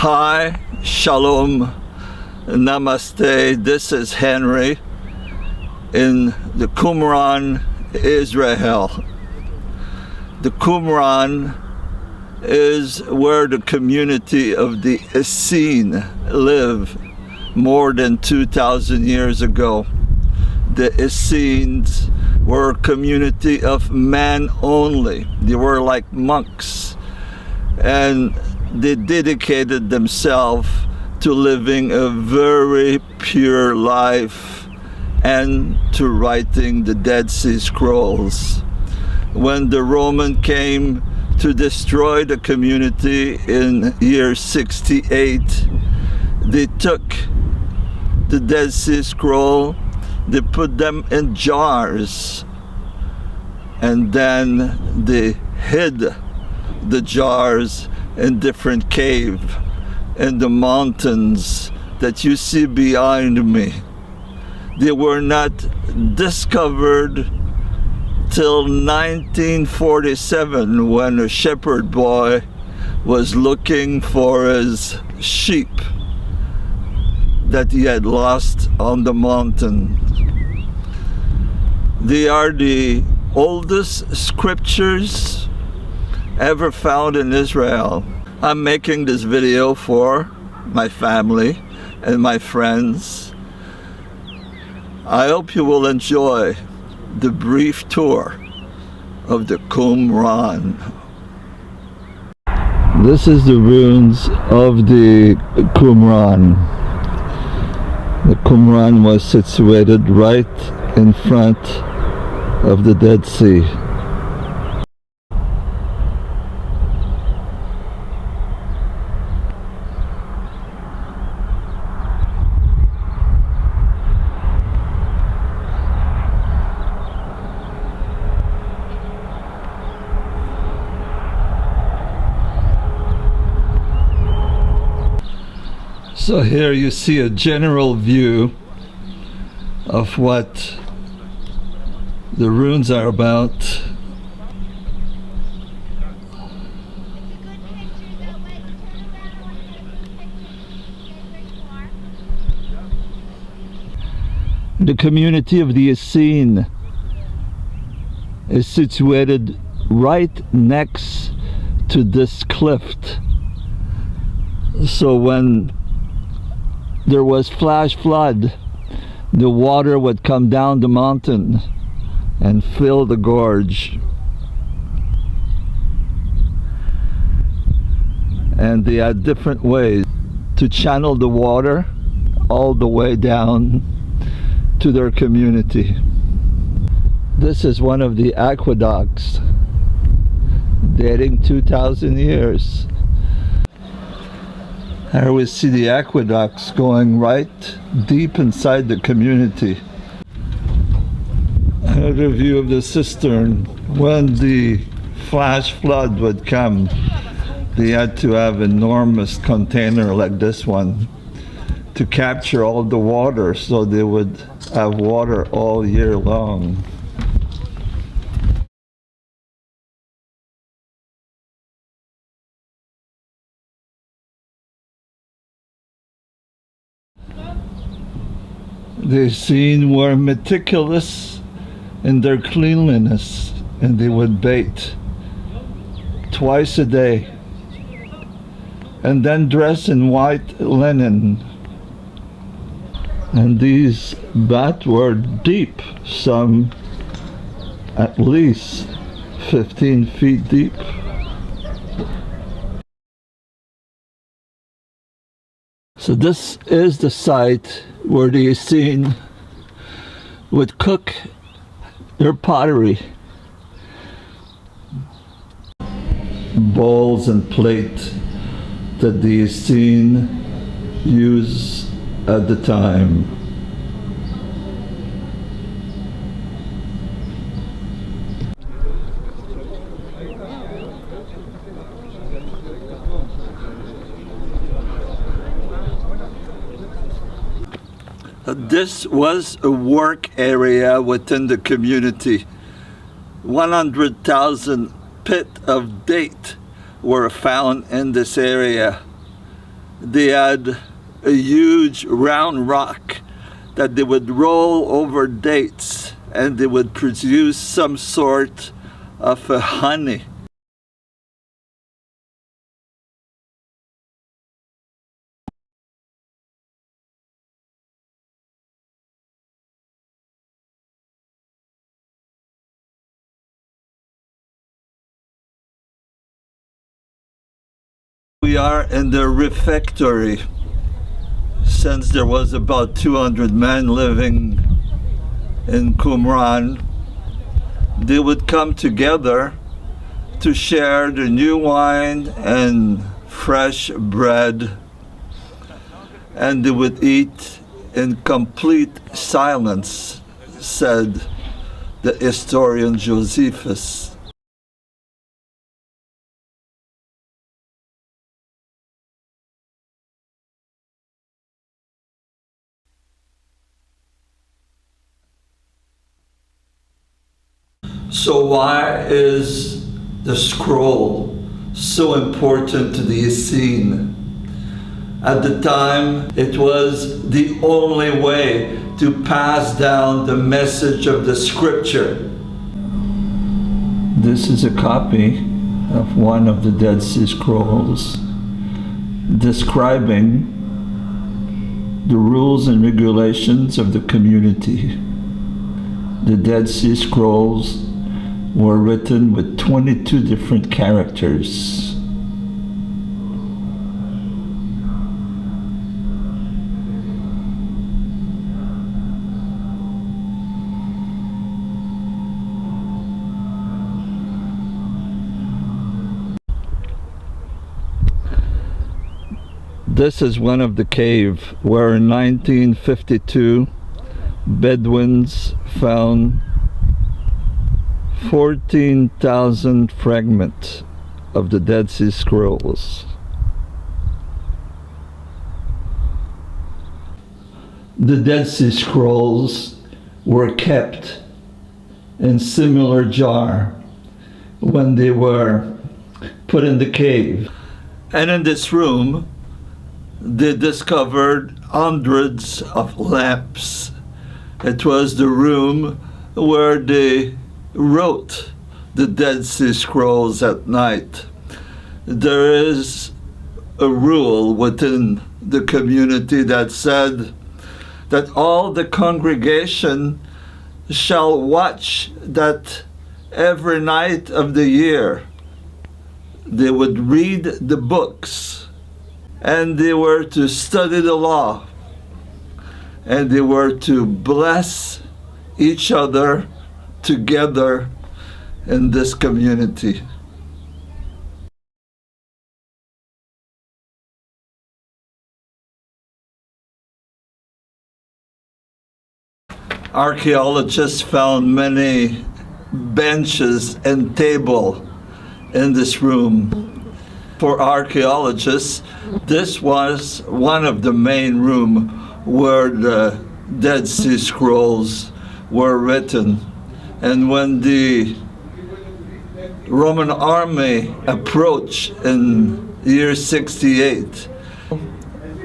Hi, Shalom, Namaste. This is Henry in the Qumran, Israel. The Qumran is where the community of the Essene live more than 2,000 years ago. The Essenes were a community of men only. They were like monks, and they dedicated themselves to living a very pure life and to writing the Dead Sea Scrolls. When the Roman came to destroy the community in year 68, they took the Dead Sea Scroll, they put them in jars, and then they hid the jars in different cave in the mountains that you see behind me. They were not discovered till 1947, when a shepherd boy was looking for his sheep that he had lost on the mountain. They are the oldest scriptures ever found in Israel. I'm making this video for my family and my friends. I hope you will enjoy the brief tour of the Qumran. This is the ruins of the Qumran. The Qumran was situated right in front of the Dead Sea. So here you see a general view of what the ruins are about. The community of the Essene is situated right next to this cliff. So when there was flash flood, the water would come down the mountain and fill the gorge. And they had different ways to channel the water all the way down to their community. This is one of the aqueducts dating 2,000 years. Here we see the aqueducts going right deep inside the community. Another view of the cistern. When the flash flood would come, they had to have an enormous container like this one to capture all the water, so they would have water all year long. The Essene were meticulous in their cleanliness, and they would bathe twice a day and then dress in white linen. And these baths were deep, some at least 15 feet deep. So this is the site where the Essene would cook their pottery. Bowls and plate that the Essene used at the time. This was a work area within the community. 100,000 pit of date were found in this area. they had a huge round rock that they would roll over dates, and they would produce some sort of a honey. We are in the refectory. Since there was about 200 men living in Qumran, they would come together to share the new wine and fresh bread, and they would eat in complete silence, said the historian Josephus. So why is the scroll so important to the Essene? At the time, it was the only way to pass down the message of the scripture. This is a copy of one of the Dead Sea Scrolls describing the rules and regulations of the community. The Dead Sea Scrolls were written with 22 different characters. This is one of the caves where in 1952 Bedouins found 14,000 fragments of the Dead Sea Scrolls. The Dead Sea Scrolls were kept in similar jar when they were put in the cave. And in this room, they discovered hundreds of lamps. It was the room where they wrote the Dead Sea Scrolls at night. There is a rule within the community that said that all the congregation shall watch that every night of the year they would read the books, and they were to study the law, and they were to bless each other together in this community. Archaeologists found many benches and tables in this room. For archaeologists, this was one of the main rooms where the Dead Sea Scrolls were written. And when the Roman army approached in year 68,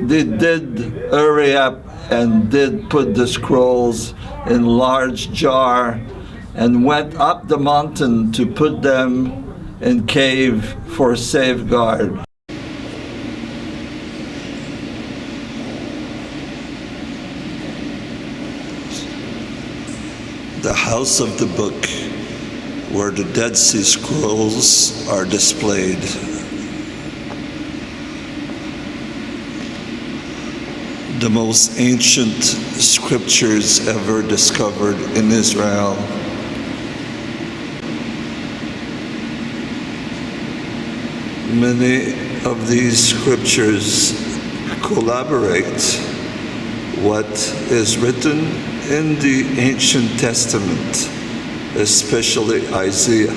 they did hurry up and did put the scrolls in large jar and went up the mountain to put them in cave for safeguard. The house of the book, where the Dead Sea Scrolls are displayed. The most ancient scriptures ever discovered in Israel. Many of these scriptures collaborate what is written in the Ancient Testament, especially Isaiah.